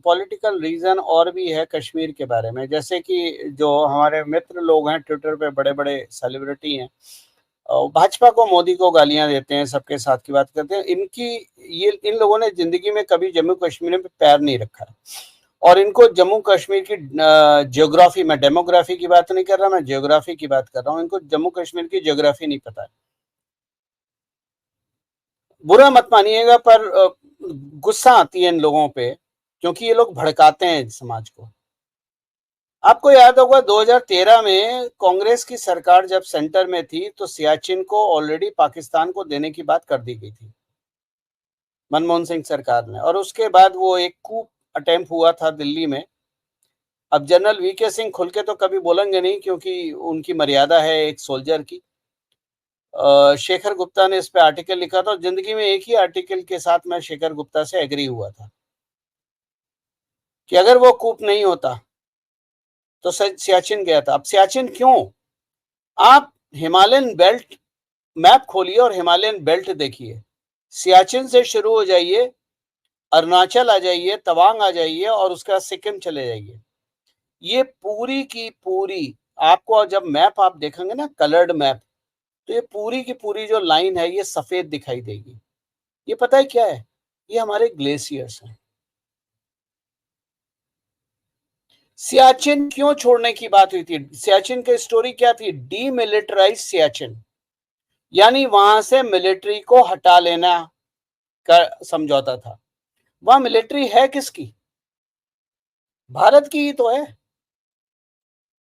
पॉलिटिकल रीजन और भी है कश्मीर के बारे में। जैसे कि जो हमारे मित्र लोग हैं ट्विटर पे, बड़े बड़े सेलिब्रिटी हैं, भाजपा को, मोदी को गालियां देते हैं, सबके साथ की बात करते हैं। इन लोगों ने जिंदगी में कभी जम्मू कश्मीर में पैर नहीं रखा है और इनको जम्मू कश्मीर की ज्योग्राफी, मैं डेमोग्राफी की बात नहीं कर रहा, मैं ज्योग्राफी की बात कर रहा हूँ, इनको जम्मू कश्मीर की ज्योग्राफी नहीं पता है। बुरा मत मानिएगा, पर गुस्सा आती है इन लोगों पे, क्योंकि ये लोग भड़काते हैं समाज को। आपको याद होगा 2013 में कांग्रेस की सरकार जब सेंटर में थी तो सियाचिन को ऑलरेडी पाकिस्तान को देने की बात कर दी गई थी मनमोहन सिंह सरकार ने, और उसके बाद वो एक कूप अटेम्प्ट हुआ था दिल्ली में। अब जनरल वीके सिंह खुल के तो कभी बोलेंगे नहीं, क्योंकि उनकी मर्यादा है एक सोल्जर की। शेखर गुप्ता ने इस पे आर्टिकल लिखा था, जिंदगी में एक ही आर्टिकल के साथ मैं शेखर गुप्ता से एग्री हुआ था कि अगर वो कूप नहीं होता तो सियाचिन गया था। अब सियाचिन क्यों? आप हिमालयन बेल्ट मैप खोलिए और हिमालयन बेल्ट देखिए, सियाचिन से शुरू हो जाइए, अरुणाचल आ जाइए, तवांग आ जाइए और उसके बाद सिक्किम चले जाइए। ये पूरी की पूरी आपको जब मैप आप देखेंगे ना, कलर्ड मैप, तो ये पूरी की पूरी जो लाइन है ये सफेद दिखाई देगी। ये पता है क्या है? ये हमारे ग्लेशियर्स हैं। सियाचिन क्यों छोड़ने की बात हुई थी? सियाचिन की स्टोरी क्या थी? डीमिलिटराइज सियाचिन, यानी वहां से मिलिट्री को हटा लेना का समझौता था। वहां मिलिट्री है किसकी? भारत की ही तो है।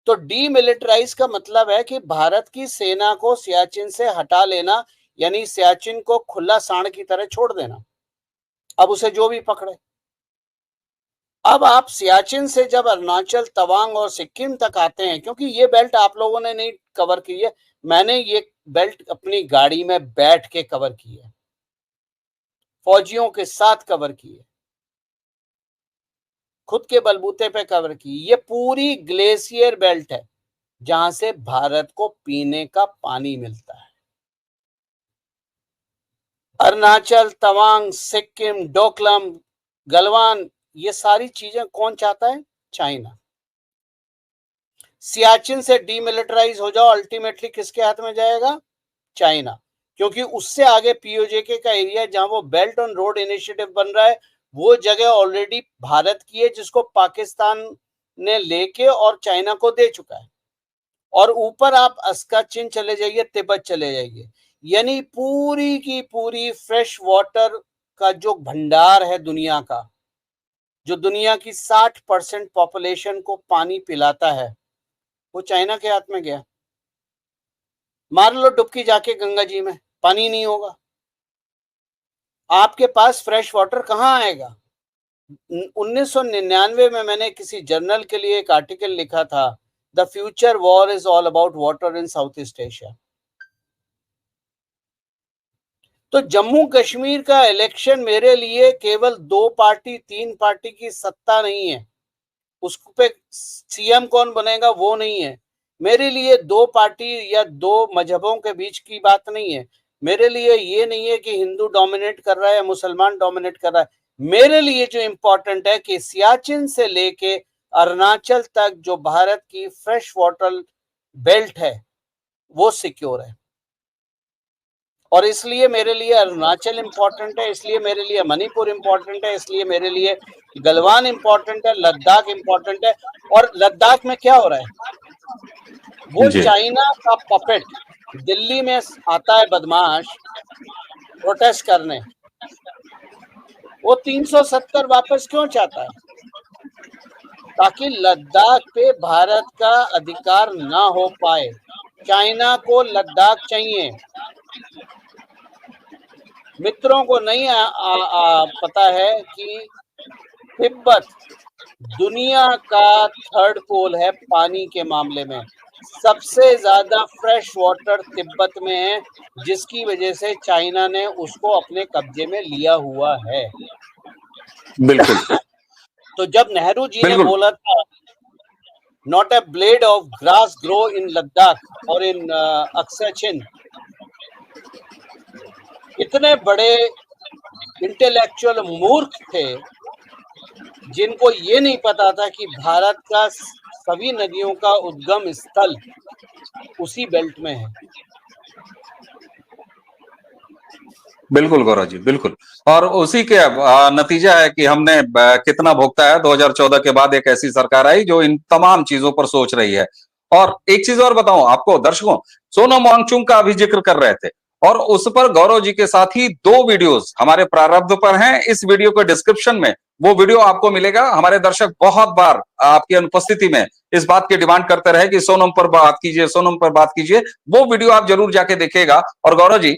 तो डीमिलिटराइज का मतलब है कि भारत की सेना को सियाचिन से हटा लेना, यानी सियाचिन को खुला सांड की तरह छोड़ देना। अब उसे जो भी पकड़े। अब आप सियाचिन से जब अरुणाचल, तवांग और सिक्किम तक आते हैं, क्योंकि ये बेल्ट आप लोगों ने नहीं कवर की है, मैंने ये बेल्ट अपनी गाड़ी में बैठ के कवर की है, फौजियों के साथ कवर की है, खुद के बलबूते पे कवर की। ये पूरी ग्लेशियर बेल्ट है जहां से भारत को पीने का पानी मिलता है। अरुणाचल, तवांग, सिक्किम, डोकलम, गलवान, ये सारी चीजें कौन चाहता है? चाइना। सियाचिन से डीमिलिटराइज हो जाओ, अल्टीमेटली किसके हाथ में जाएगा? चाइना। क्योंकि उससे आगे पीओजेके का एरिया जहां वो बेल्ट ऑन रोड इनिशिएटिव बन रहा है, वो जगह ऑलरेडी भारत की है, जिसको पाकिस्तान ने लेके और चाइना को दे चुका है। और ऊपर आप अस्काचिन चले जाइए, तिब्बत चले जाइए, यानी पूरी की पूरी फ्रेश वाटर का जो भंडार है दुनिया का, जो दुनिया की 60% पॉपुलेशन को पानी पिलाता है, वो चाइना के हाथ में गया। मार लो डुबकी जाके गंगा जी में, पानी नहीं होगा। आपके पास फ्रेश वाटर कहां आएगा? 1999 में मैंने किसी जर्नल के लिए एक आर्टिकल लिखा था, the future war is all about water in south east Asia. तो जम्मू कश्मीर का इलेक्शन मेरे लिए केवल 2 पार्टी 3 पार्टी की सत्ता नहीं है, उस पे सीएम कौन बनेगा वो नहीं है। मेरे लिए 2 पार्टी या 2 मजहबों के बीच की बात नहीं है। मेरे लिए ये नहीं है कि हिंदू डोमिनेट कर रहा है या मुसलमान डोमिनेट कर रहा है। मेरे लिए जो इंपॉर्टेंट है कि सियाचिन से लेके अरुणाचल तक जो भारत की फ्रेश वाटर बेल्ट है वो सिक्योर है। और इसलिए मेरे लिए अरुणाचल इंपॉर्टेंट है, इसलिए मेरे लिए मणिपुर इंपॉर्टेंट है, इसलिए मेरे लिए गलवान इंपॉर्टेंट है, लद्दाख इंपॉर्टेंट है। और लद्दाख में क्या हो रहा है? वो चाइना का पपेट दिल्ली में आता है बदमाश प्रोटेस्ट करने, वो 370 वापस क्यों चाहता है? ताकि लद्दाख पे भारत का अधिकार ना हो पाए। चाइना को लद्दाख चाहिए। मित्रों को नहीं पता है कि तिब्बत दुनिया का 3rd पोल है पानी के मामले में। सबसे ज्यादा फ्रेश वाटर तिब्बत में है, जिसकी वजह से चाइना ने उसको अपने कब्जे में लिया हुआ है। बिल्कुल। तो जब नेहरू जी ने बोला था, not a blade of grass grow in Ladakh और इन अक्साचिन, इतने बड़े इंटेलेक्चुअल मूर्ख थे जिनको ये नहीं पता था कि भारत का सभी नदियों का उद्गम स्थल उसी बेल्ट में है। बिल्कुल गौरव जी, बिल्कुल। और उसी के नतीजा है कि हमने कितना भुगता है। 2014 के बाद एक ऐसी सरकार आई जो इन तमाम चीजों पर सोच रही है। और एक चीज और बताऊं आपको दर्शकों, सोनम वांगचुक का अभी जिक्र कर रहे थे, और उस पर गौरव जी के साथ ही 2 वीडियोस हमारे प्रारब्ध पर हैं। इस वीडियो के डिस्क्रिप्शन में वो वीडियो आपको मिलेगा। हमारे दर्शक बहुत बार आपकी अनुपस्थिति में इस बात की डिमांड करते रहे कि सोनम पर बात कीजिए, सोनम पर बात कीजिए। वो वीडियो आप जरूर जाके देखिएगा। और गौरव जी,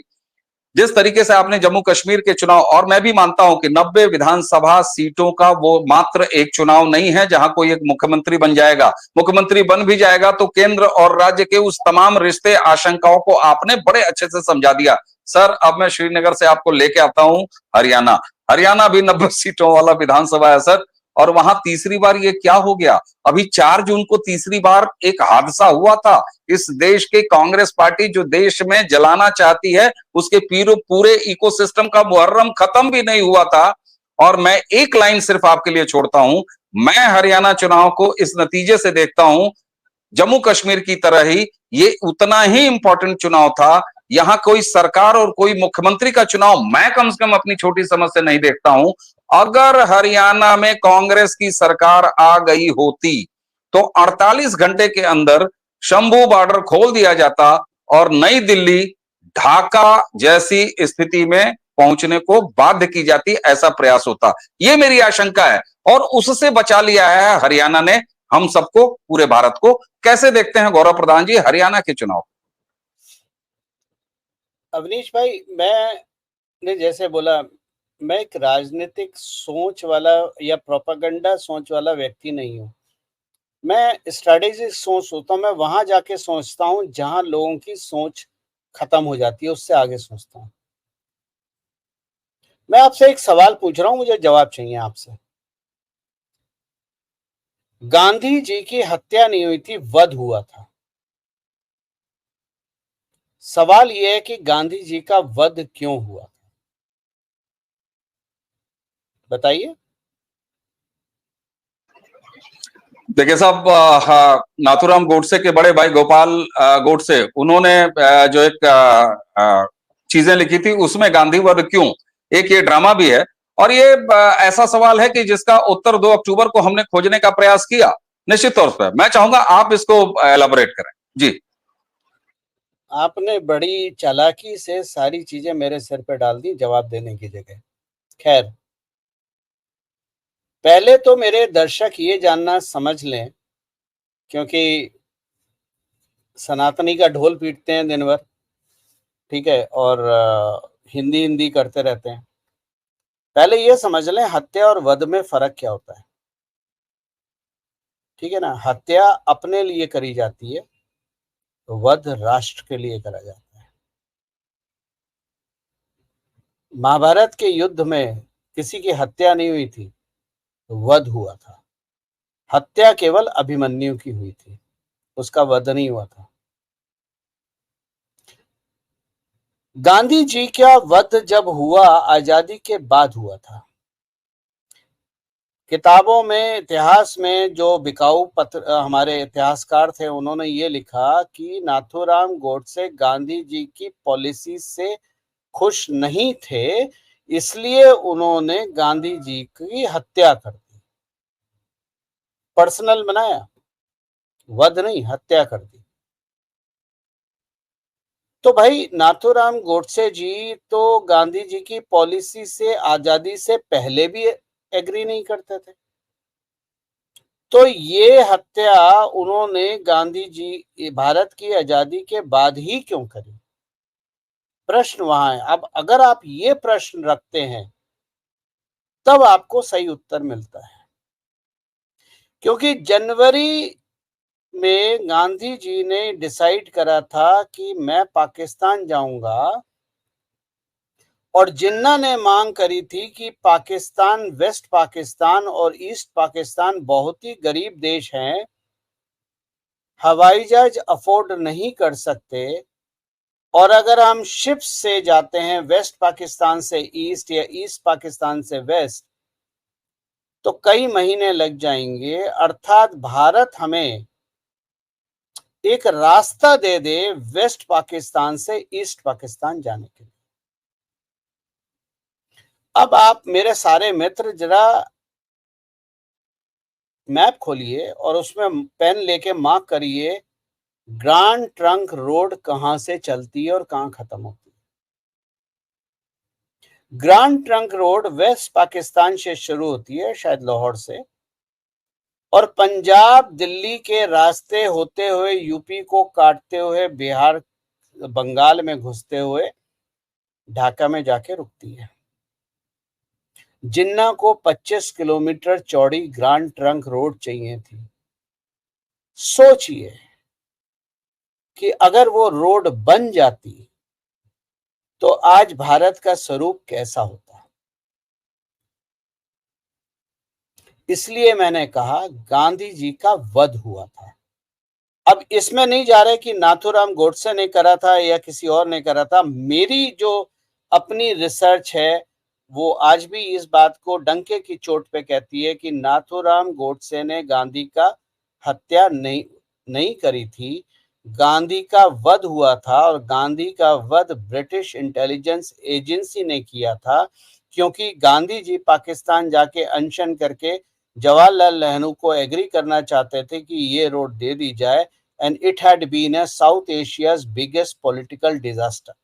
जिस तरीके से आपने जम्मू कश्मीर के चुनाव, और मैं भी मानता हूं कि 90 विधानसभा सीटों का वो मात्र एक चुनाव नहीं है जहां कोई एक मुख्यमंत्री बन जाएगा। मुख्यमंत्री बन भी जाएगा तो केंद्र और राज्य के उस तमाम रिश्ते आशंकाओं को आपने बड़े अच्छे से समझा दिया। सर, अब मैं श्रीनगर से आपको लेके आता हूं हरियाणा। हरियाणा भी 90 सीटों वाला विधानसभा है सर। और वहां तीसरी बार ये क्या हो गया? अभी 4 जून को तीसरी बार एक हादसा हुआ था। इस देश की कांग्रेस पार्टी जो देश में जलाना चाहती है, उसके पूरे इकोसिस्टम का मुहर्रम खत्म भी नहीं हुआ था। और मैं एक लाइन सिर्फ आपके लिए छोड़ता हूं। मैं हरियाणा चुनाव को इस नतीजे से देखता हूं, जम्मू कश्मीर की तरह ही ये उतना ही इंपॉर्टेंट चुनाव था। यहां कोई सरकार और कोई मुख्यमंत्री का चुनाव मैं कम से कम अपनी छोटी समझ से नहीं देखता हूं। अगर हरियाणा में कांग्रेस की सरकार आ गई होती तो 48 घंटे के अंदर शंभू बॉर्डर खोल दिया जाता और नई दिल्ली ढाका जैसी स्थिति में पहुंचने को बाध्य की जाती, ऐसा प्रयास होता। ये मेरी आशंका है और उससे बचा लिया है हरियाणा ने हम सबको, पूरे भारत को। कैसे देखते हैं गौरव प्रधान जी हरियाणा के चुनाव? अवनीश भाई, मैंने जैसे बोला, मैं एक राजनीतिक सोच वाला या प्रोपागेंडा सोच वाला व्यक्ति नहीं हूँ। मैं स्ट्रैटेजिक सोच सोचता हूँ। मैं वहां जाके सोचता हूँ जहां लोगों की सोच खत्म हो जाती है, उससे आगे सोचता हूँ। मैं आपसे एक सवाल पूछ रहा हूँ, मुझे जवाब चाहिए आपसे। गांधी जी की हत्या नहीं हुई थी, वध हुआ था। सवाल यह है कि गांधी जी का वध क्यों हुआ? बताइए। देखिए साहब, हाँ, नाथूराम गोडसे के बड़े भाई गोपाल गोडसे, उन्होंने जो एक चीजें लिखी थी उसमें गांधी वध क्यों, एक ये ड्रामा भी है। और ये ऐसा सवाल है कि जिसका उत्तर 2 अक्टूबर को हमने खोजने का प्रयास किया। निश्चित तौर पर मैं चाहूंगा आप इसको एलाबोरेट करें जी। आपने बड़ी चालाकी से सारी चीजें मेरे सिर पे डाल दी जवाब देने की जगह। खैर, पहले तो मेरे दर्शक ये जानना समझ लें, क्योंकि सनातनी का ढोल पीटते हैं दिन भर, ठीक है, और हिंदी हिंदी करते रहते हैं। पहले ये समझ लें हत्या और वध में फर्क क्या होता है। ठीक है ना? हत्या अपने लिए करी जाती है, वध राष्ट्र के लिए करा जाता है। महाभारत के युद्ध में किसी की हत्या नहीं हुई थी, वध हुआ था। हत्या केवल अभिमन्यु की हुई थी, उसका वध नहीं हुआ था। गांधी जी का वध जब हुआ, आजादी के बाद हुआ था। किताबों में, इतिहास में जो बिकाऊ पत्र हमारे इतिहासकार थे, उन्होंने ये लिखा कि नाथूराम गोडसे गांधी जी की पॉलिसी से खुश नहीं थे, इसलिए उन्होंने गांधी जी की हत्या कर दी। पर्सनल बनाया, वध नहीं, हत्या कर दी। तो भाई, नाथूराम गोडसे जी तो गांधी जी की पॉलिसी से, आजादी से पहले भी एग्री नहीं करते थे। तो ये हत्या उन्होंने गांधी जी भारत की आजादी के बाद ही क्यों करी? प्रश्न वहां है। अब अगर आप ये प्रश्न रखते हैं तब आपको सही उत्तर मिलता है, क्योंकि जनवरी में गांधी जी ने डिसाइड करा था कि मैं पाकिस्तान जाऊंगा, और जिन्ना ने मांग करी थी कि पाकिस्तान, वेस्ट पाकिस्तान और ईस्ट पाकिस्तान बहुत ही गरीब देश हैं, हवाई जहाज अफोर्ड नहीं कर सकते, और अगर हम शिप से जाते हैं वेस्ट पाकिस्तान से ईस्ट या ईस्ट पाकिस्तान से वेस्ट, तो कई महीने लग जाएंगे। अर्थात भारत हमें एक रास्ता दे दे वेस्ट पाकिस्तान से ईस्ट पाकिस्तान जाने के लिए। अब आप मेरे सारे मित्र जरा मैप खोलिए और उसमें पेन लेके मार्क करिए, ग्रांड ट्रंक रोड कहां से चलती है और कहां खत्म होती है। Grand trunk road west Pakistan से शुरू होती है, शायद लाहौर से, और पंजाब दिल्ली के रास्ते होते हुए यूपी को काटते हुए बिहार बंगाल में घुसते हुए ढाका में जाके रुकती है। जिन्ना को 25 किलोमीटर चौड़ी ग्रैंड ट्रंक रोड चाहिए थी। सोचिए कि अगर वो रोड बन जाती तो आज भारत का स्वरूप कैसा होता। इसलिए मैंने कहा गांधी जी का वध हुआ था। अब इसमें नहीं जा रहे कि नाथूराम गोडसे ने करा था या किसी और ने करा था। मेरी जो अपनी रिसर्च है वो आज भी इस बात को डंके की चोट पे कहती है कि नाथूराम गोडसे ने गांधी का हत्या नहीं करी थी। गांधी का वध हुआ था और गांधी का वध ब्रिटिश इंटेलिजेंस एजेंसी ने किया था, क्योंकि गांधी जी पाकिस्तान जाके अनशन करके जवाहरलाल नेहरू को एग्री करना चाहते थे कि ये रोड दे दी जाए, and it had been a South Asia's biggest political disaster.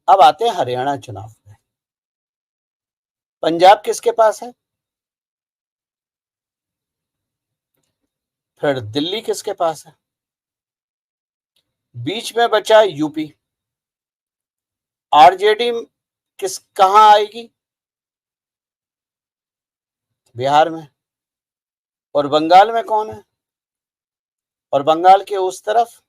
अब आते हैं हरियाणा चुनाव में। पंजाब किसके पास है, फिर दिल्ली किसके पास है, बीच में बचा यूपी। आरजेडी कहां आएगी, बिहार में। और बंगाल में कौन है, और बंगाल के उस तरफ।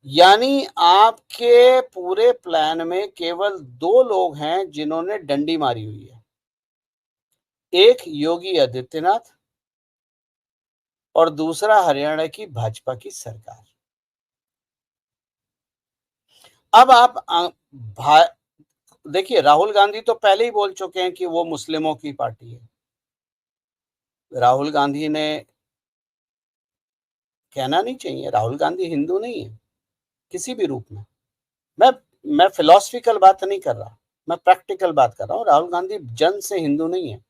यानी आपके पूरे प्लान में केवल 2 लोग हैं जिन्होंने डंडी मारी हुई है, एक योगी आदित्यनाथ और दूसरा हरियाणा की भाजपा की सरकार। अब आप देखिए, राहुल गांधी तो पहले ही बोल चुके हैं कि वो मुस्लिमों की पार्टी है। राहुल गांधी ने कहना नहीं चाहिए, राहुल गांधी हिंदू नहीं है किसी भी रूप में। मैं फिलोसफिकल बात नहीं कर रहा, मैं प्रैक्टिकल बात कर रहा हूं। राहुल गांधी जन्म से हिंदू नहीं है,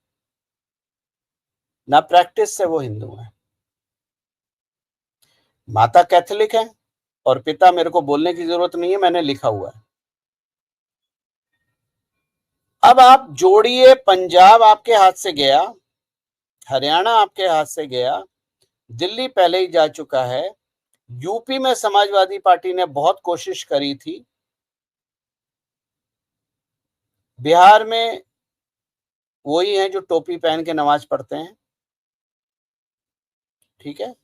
ना प्रैक्टिस से वो हिंदू है। माता कैथोलिक है और पिता मेरे को बोलने की जरूरत नहीं है, मैंने लिखा हुआ है। अब आप जोड़िए, पंजाब आपके हाथ से गया, हरियाणा आपके हाथ से गया, दिल्ली पहले ही जा चुका है, यूपी में समाजवादी पार्टी ने बहुत कोशिश करी थी, बिहार में वही हैं जो टोपी पहन के नमाज पढ़ते हैं, ठीक है,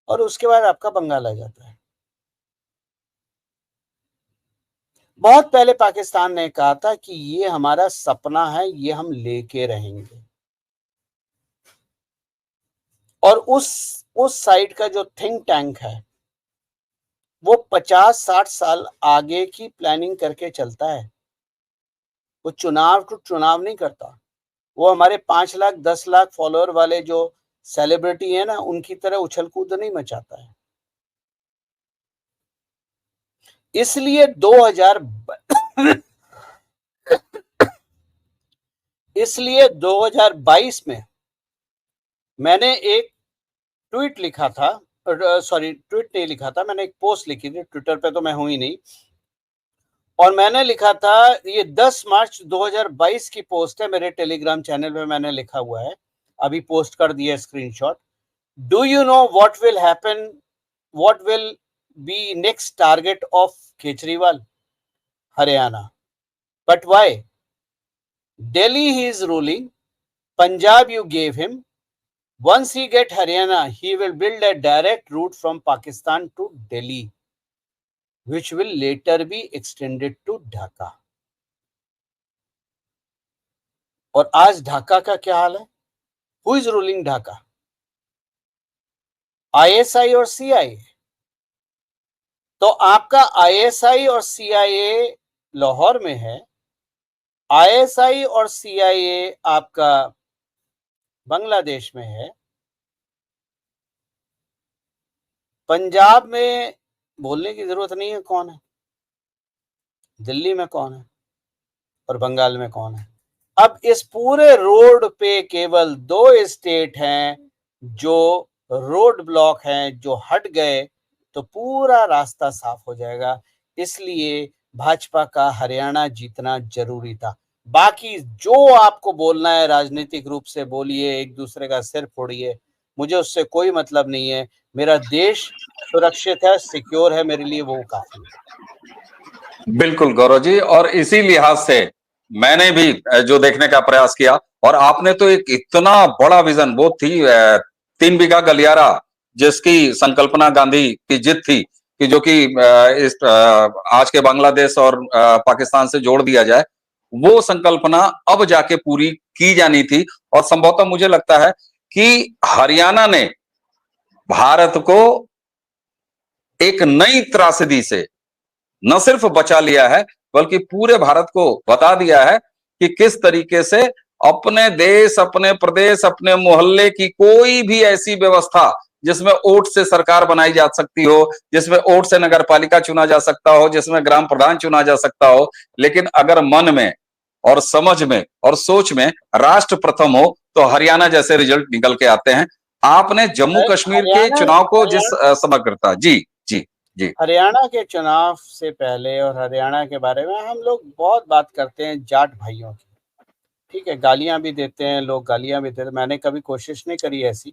और उसके बाद आपका बंगाल आ जाता है। बहुत पहले पाकिस्तान ने कहा था कि ये हमारा सपना है, ये हम लेके रहेंगे। और उस साइड का जो थिंक टैंक है वो 50-60 साल आगे की प्लानिंग करके चलता है। वो चुनाव टू चुनाव नहीं करता। वो हमारे 5 लाख 10 लाख फॉलोअर वाले जो सेलिब्रिटी है ना, उनकी तरह उछल कूद नहीं मचाता है। इसलिए 2022 में मैंने एक ट्वीट लिखा था, सॉरी ट्वीट नहीं लिखा था, मैंने एक पोस्ट लिखी थी, ट्विटर पे तो मैं हूं ही नहीं, और मैंने लिखा था, ये 10 मार्च 2022 की पोस्ट है, मेरे टेलीग्राम चैनल पे मैंने लिखा हुआ है, अभी पोस्ट कर दिया screenshot. Do you know what will happen, what will be next target of Kejriwal? Haryana. But why? Delhi he is ruling, Punjab you gave him. Once he get Haryana, he will build a direct route from Pakistan to Delhi, which will later be extended to Dhaka. और आज ढाका का क्या हाल है? Who is ruling Dhaka? ISI और CIA? तो आपका ISI और CIA Lahore में है, ISI और CIA आपका बांग्लादेश में है, पंजाब में बोलने की जरूरत नहीं है कौन है, दिल्ली में कौन है, और बंगाल में कौन है। अब इस पूरे रोड पे केवल 2 स्टेट हैं जो रोड ब्लॉक हैं, जो हट गए तो पूरा रास्ता साफ हो जाएगा। इसलिए भाजपा का हरियाणा जीतना जरूरी था। बाकी जो आपको बोलना है राजनीतिक रूप से बोलिए, एक दूसरे का सिर फोड़िए, मुझे उससे कोई मतलब नहीं है। मेरा देश सुरक्षित है, सिक्योर है, मेरे लिए वो काफी है। बिल्कुल गौरव जी, और इसी लिहाज से मैंने भी जो देखने का प्रयास किया, और आपने तो एक इतना बड़ा विजन, वो थी 3 बीघा गलियारा, जिसकी संकल्पना गांधी की जिद थी कि जो कि इस आज के बांग्लादेश और पाकिस्तान से जोड़ दिया जाए, वो संकल्पना अब जाके पूरी की जानी थी। और संभवतः मुझे लगता है कि हरियाणा ने भारत को एक नई त्रासदी से न सिर्फ बचा लिया है, बल्कि पूरे भारत को बता दिया है कि किस तरीके से अपने देश, अपने प्रदेश, अपने मोहल्ले की कोई भी ऐसी व्यवस्था जिसमें वोट से सरकार बनाई जा सकती हो, जिसमें वोट से नगर पालिका चुना जा सकता हो, जिसमें ग्राम प्रधान चुना जा सकता हो, लेकिन अगर मन में और समझ में और सोच में राष्ट्र प्रथम हो, तो हरियाणा जैसे रिजल्ट निकल के आते हैं। आपने जम्मू कश्मीर के हरियाणा चुनाव को जिस हरियाणा समग्रता, जी जी जी, हरियाणा के चुनाव से पहले और हरियाणा के बारे में हम लोग बहुत बात करते हैं जाट भाइयों की, ठीक है, गालियां भी देते हैं लोग, गालियां भी देते हैं। मैंने कभी कोशिश नहीं करी ऐसी,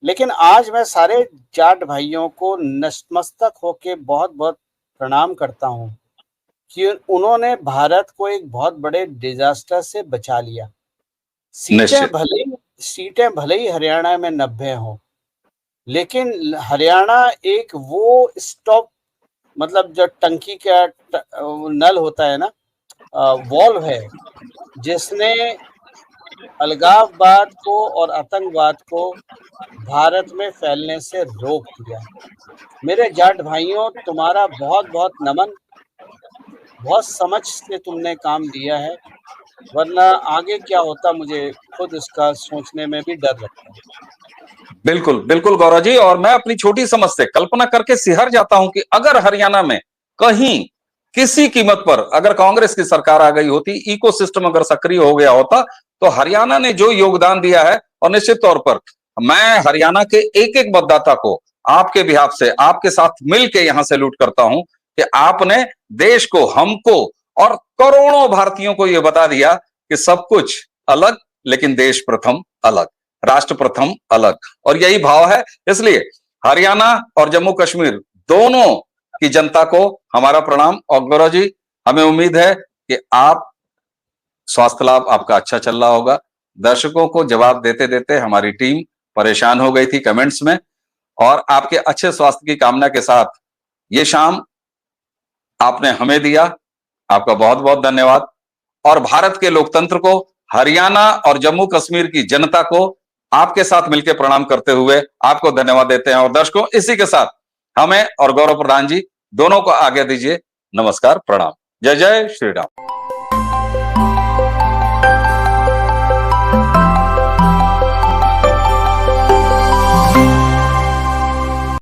लेकिन आज मैं सारे जाट भाइयों को नतमस्तक होके बहुत बहुत प्रणाम करता हूं कि उन्होंने भारत को एक बहुत बड़े डिजास्टर से बचा लिया। निश्चित, सीटें भले ही हरियाणा में 90 हो, लेकिन हरियाणा एक वो स्टॉप, मतलब जो टंकी का नल होता है ना, वॉल्व है, जिसने अलगाववाद को और आतंकवाद को भारत में फैलने से रोक दिया। मेरे जाट भाइयों, तुम्हारा बहुत बहुत नमन। बहुत समझ से तुमने काम लिया है, वरना आगे क्या होता मुझे खुद इसका सोचने में भी डर लगता है। बिल्कुल बिल्कुल गौरव जी, और मैं अपनी छोटी समझ से कल्पना करके सिहर जाता हूं कि अगर हरियाणा में कहीं किसी कीमत पर अगर कांग्रेस की सरकार आ गई होती, इकोसिस्टम अगर सक्रिय हो गया होता, तो हरियाणा ने जो योगदान दिया है, और निश्चित तौर पर मैं हरियाणा के एक एक मतदाता को आपके बिहाफ से, आपके साथ मिलकर यहां से लूट करता हूं कि आपने देश को, हमको और करोड़ों भारतीयों को यह बता दिया कि सब कुछ अलग, लेकिन देश प्रथम अलग, राष्ट्र प्रथम अलग, और यही भाव है। इसलिए हरियाणा और जम्मू कश्मीर दोनों की जनता को हमारा प्रणाम। और गौरव जी, हमें उम्मीद है कि आप स्वास्थ्य लाभ आपका अच्छा चल रहा होगा। दर्शकों को जवाब देते देते हमारी टीम परेशान हो गई थी कमेंट्स में, और आपके अच्छे स्वास्थ्य की कामना के साथ ये शाम आपने हमें दिया, आपका बहुत बहुत धन्यवाद। और भारत के लोकतंत्र को, हरियाणा और जम्मू कश्मीर की जनता को आपके साथ मिलकर प्रणाम करते हुए आपको धन्यवाद देते हैं। और दर्शकों, इसी के साथ हमें और गौरव प्रधान जी दोनों को आज्ञा दीजिए। नमस्कार, प्रणाम, जय जय श्री राम।